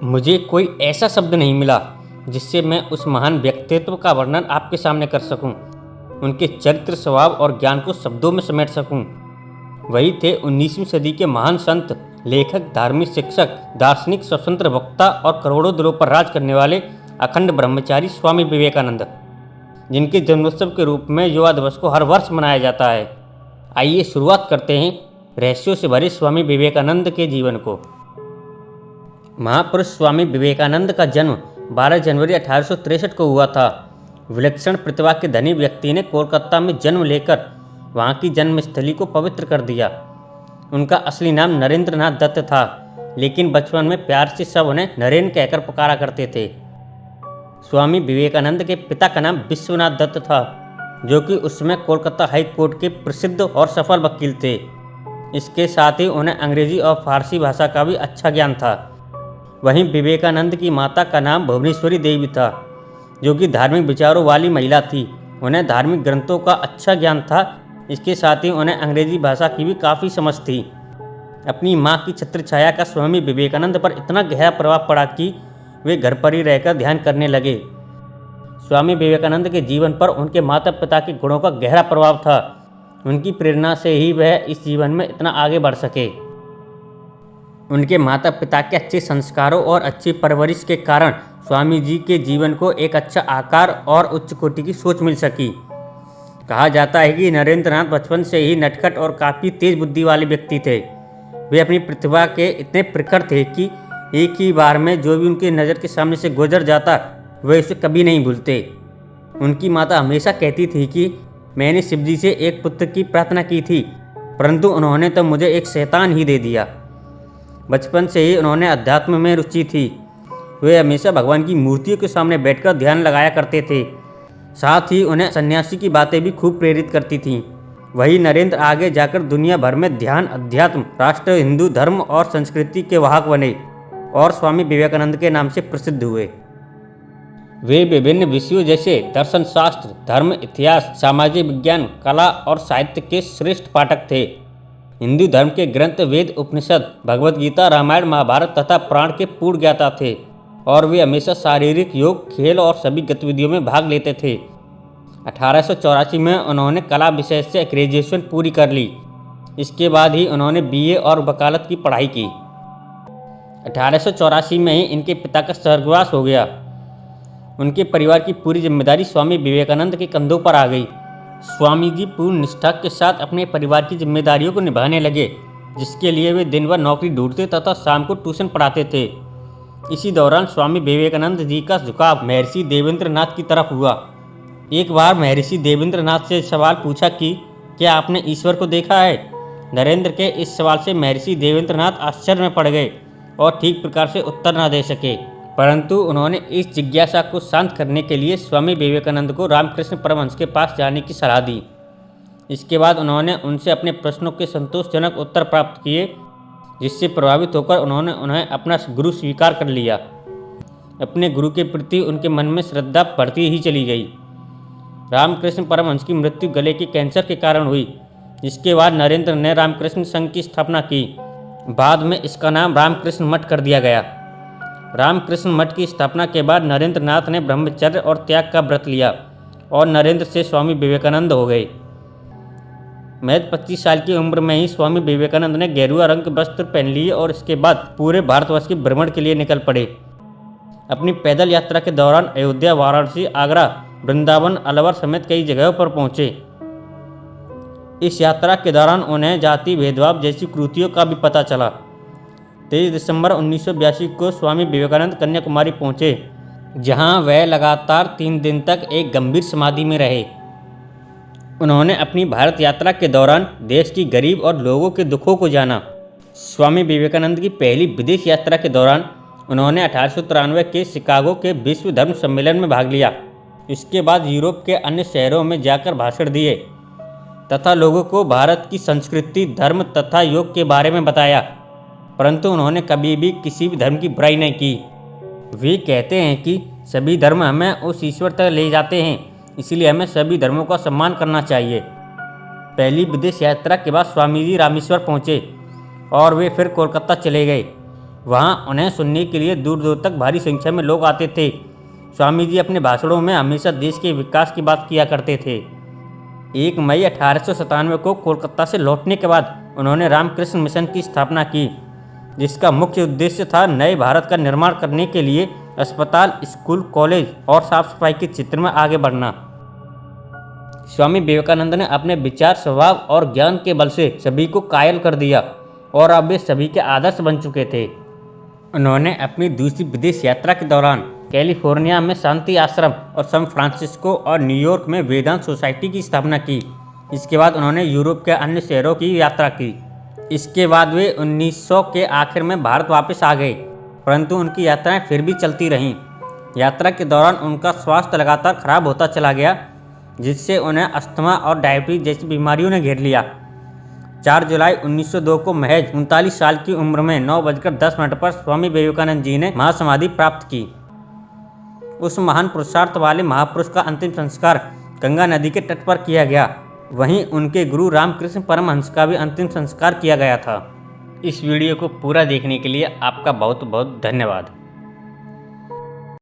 मुझे कोई ऐसा शब्द नहीं मिला जिससे मैं उस महान व्यक्तित्व का वर्णन आपके सामने कर सकूं, उनके चरित्र, स्वभाव और ज्ञान को शब्दों में समेट सकूं। वही थे 19वीं सदी के महान संत, लेखक, धार्मिक शिक्षक, दार्शनिक, स्वतंत्र वक्ता और करोड़ों दिलों पर राज करने वाले अखंड ब्रह्मचारी स्वामी विवेकानंद, जिनके जन्मोत्सव के रूप में युवा दिवस को हर वर्ष मनाया जाता है। आइए शुरुआत करते हैं रहस्यों से भरे स्वामी विवेकानंद के जीवन को। महापुरुष स्वामी विवेकानंद का जन्म 12 जनवरी 1863 को हुआ था। विलक्षण प्रतिभा के धनी व्यक्ति ने कोलकाता में जन्म लेकर वहाँ की जन्मस्थली को पवित्र कर दिया। उनका असली नाम नरेंद्र नाथ दत्त था, लेकिन बचपन में प्यार से सब उन्हें नरेन कहकर पुकारा करते थे। स्वामी विवेकानंद के पिता का नाम विश्वनाथ दत्त था, जो कि उस समय कोलकाता हाई कोर्ट के प्रसिद्ध और सफल वकील थे। इसके साथ ही उन्हें अंग्रेजी और फारसी भाषा का भी अच्छा ज्ञान था। वहीं विवेकानंद की माता का नाम भुवनेश्वरी देवी था, जो कि धार्मिक विचारों वाली महिला थी। उन्हें धार्मिक ग्रंथों का अच्छा ज्ञान था। इसके साथ ही उन्हें अंग्रेजी भाषा की भी काफ़ी समझ थी। अपनी माँ की छत्र छाया का स्वामी विवेकानंद पर इतना गहरा प्रभाव पड़ा कि वे घर पर ही रहकर ध्यान करने लगे। स्वामी विवेकानंद के जीवन पर उनके माता पिता के गुणों का गहरा प्रभाव था। उनकी प्रेरणा से ही वह इस जीवन में इतना आगे बढ़ सके। उनके माता पिता के अच्छे संस्कारों और अच्छी परवरिश के कारण स्वामी जी के जीवन को एक अच्छा आकार और उच्च कोटि की सोच मिल सकी। कहा जाता है कि नरेंद्र नाथ बचपन से ही नटखट और काफ़ी तेज बुद्धि वाले व्यक्ति थे। वे अपनी प्रतिभा के इतने प्रखर थे कि एक ही बार में जो भी उनकी नज़र के सामने से गुजर जाता वे उसे कभी नहीं भूलते। उनकी माता हमेशा कहती थी कि मैंने शिव जी से एक पुत्र की प्रार्थना की थी, परंतु उन्होंने तो मुझे एक शैतान ही दे दिया। बचपन से ही उन्होंने अध्यात्म में रुचि थी। वे हमेशा भगवान की मूर्तियों के सामने बैठकर ध्यान लगाया करते थे। साथ ही उन्हें सन्यासी की बातें भी खूब प्रेरित करती थीं। वही नरेंद्र आगे जाकर दुनिया भर में ध्यान, अध्यात्म, राष्ट्र, हिंदू धर्म और संस्कृति के वाहक बने और स्वामी विवेकानंद के नाम से प्रसिद्ध हुए। वे विभिन्न विषयों जैसे दर्शन शास्त्र, धर्म, इतिहास, सामाजिक विज्ञान, कला और साहित्य के श्रेष्ठ पाठक थे। हिंदू धर्म के ग्रंथ वेद, उपनिषद, भगवद गीता, रामायण, महाभारत तथा पुराण के पूर्ण ज्ञाता थे और वे हमेशा शारीरिक, योग, खेल और सभी गतिविधियों में भाग लेते थे। 1884 में उन्होंने कला विषय से ग्रेजुएशन पूरी कर ली। इसके बाद ही उन्होंने बीए और वकालत की पढ़ाई की। 1884 में ही इनके पिता का स्वर्गवास हो गया। उनके परिवार की पूरी जिम्मेदारी स्वामी विवेकानंद के कंधों पर आ गई। स्वामी जी पूर्ण निष्ठा के साथ अपने परिवार की जिम्मेदारियों को निभाने लगे, जिसके लिए वे दिन भर नौकरी ढूंढते तथा शाम को ट्यूशन पढ़ाते थे। इसी दौरान स्वामी विवेकानंद जी का झुकाव महर्षि देवेंद्र नाथ की तरफ हुआ। एक बार महर्षि देवेंद्र नाथ से सवाल पूछा कि क्या आपने ईश्वर को देखा है? नरेंद्र के इस सवाल से महर्षि देवेंद्र नाथ आश्चर्य में पड़ गए और ठीक प्रकार से उत्तर न दे सके, परंतु उन्होंने इस जिज्ञासा को शांत करने के लिए स्वामी विवेकानंद को रामकृष्ण परमहंस के पास जाने की सलाह दी। इसके बाद उन्होंने उनसे अपने प्रश्नों के संतोषजनक उत्तर प्राप्त किए, जिससे प्रभावित होकर उन्होंने उन्हें अपना गुरु स्वीकार कर लिया। अपने गुरु के प्रति उनके मन में श्रद्धा बढ़ती ही चली गई। रामकृष्ण परमहंस की मृत्यु गले के कैंसर के कारण हुई। जिसके बाद नरेंद्र ने रामकृष्ण संघ की स्थापना की। बाद में इसका नाम रामकृष्ण मठ कर दिया गया। रामकृष्ण मठ की स्थापना के बाद नरेंद्र नाथ ने ब्रह्मचर्य और त्याग का व्रत लिया और नरेंद्र से स्वामी विवेकानंद हो गए। महज 25 साल की उम्र में ही स्वामी विवेकानंद ने गेरुआ रंग के वस्त्र पहन लिए और इसके बाद पूरे भारतवर्ष के भ्रमण के लिए निकल पड़े। अपनी पैदल यात्रा के दौरान अयोध्या, वाराणसी, आगरा, वृंदावन, अलवर समेत कई जगहों पर पहुंचे। इस यात्रा के दौरान उन्हें जाति भेदभाव जैसी कुरीतियों का भी पता चला। 23 दिसंबर 1982 को स्वामी विवेकानंद कन्याकुमारी पहुंचे, जहां वह लगातार 3 दिन तक एक गंभीर समाधि में रहे। उन्होंने अपनी भारत यात्रा के दौरान देश की गरीब और लोगों के दुखों को जाना। स्वामी विवेकानंद की पहली विदेश यात्रा के दौरान उन्होंने 1893 के शिकागो के विश्व धर्म सम्मेलन में भाग लिया। इसके बाद यूरोप के अन्य शहरों में जाकर भाषण दिए तथा लोगों को भारत की संस्कृति, धर्म तथा योग के बारे में बताया, परंतु उन्होंने कभी भी किसी भी धर्म की बुराई नहीं की। वे कहते हैं कि सभी धर्म हमें उस ईश्वर तक ले जाते हैं, इसलिए हमें सभी धर्मों का सम्मान करना चाहिए। पहली विदेश यात्रा के बाद स्वामी जी रामेश्वर पहुँचे और वे फिर कोलकाता चले गए। वहाँ उन्हें सुनने के लिए दूर दूर तक भारी संख्या में लोग आते थे। स्वामी जी अपने भाषणों में हमेशा देश के विकास की बात किया करते थे। 1 मई 1897 को कोलकाता से लौटने के बाद उन्होंने रामकृष्ण मिशन की स्थापना की, जिसका मुख्य उद्देश्य था नए भारत का निर्माण करने के लिए अस्पताल, स्कूल, कॉलेज और साफ सफाई के क्षेत्र में आगे बढ़ना। स्वामी विवेकानंद ने अपने विचार, स्वभाव और ज्ञान के बल से सभी को कायल कर दिया और अब वे सभी के आदर्श बन चुके थे। उन्होंने अपनी दूसरी विदेश यात्रा के दौरान कैलिफोर्निया में शांति आश्रम और सैन फ्रांसिस्को और न्यूयॉर्क में वेदांत सोसाइटी की स्थापना की। इसके बाद उन्होंने यूरोप के अन्य शहरों की यात्रा की। इसके बाद वे 1900 के आखिर में भारत वापस आ गए, परंतु उनकी यात्राएं फिर भी चलती रहीं। यात्रा के दौरान उनका स्वास्थ्य लगातार खराब होता चला गया, जिससे उन्हें अस्थमा और डायबिटीज जैसी बीमारियों ने घेर लिया। 4 जुलाई 1902 को महज 39 साल की उम्र में 9:10 पर स्वामी विवेकानंद जी ने महासमाधि प्राप्त की। उस महान पुरुषार्थ वाले महापुरुष का अंतिम संस्कार गंगा नदी के तट पर किया गया। वहीं उनके गुरु रामकृष्ण परमहंस का भी अंतिम संस्कार किया गया था। इस वीडियो को पूरा देखने के लिए आपका बहुत बहुत धन्यवाद।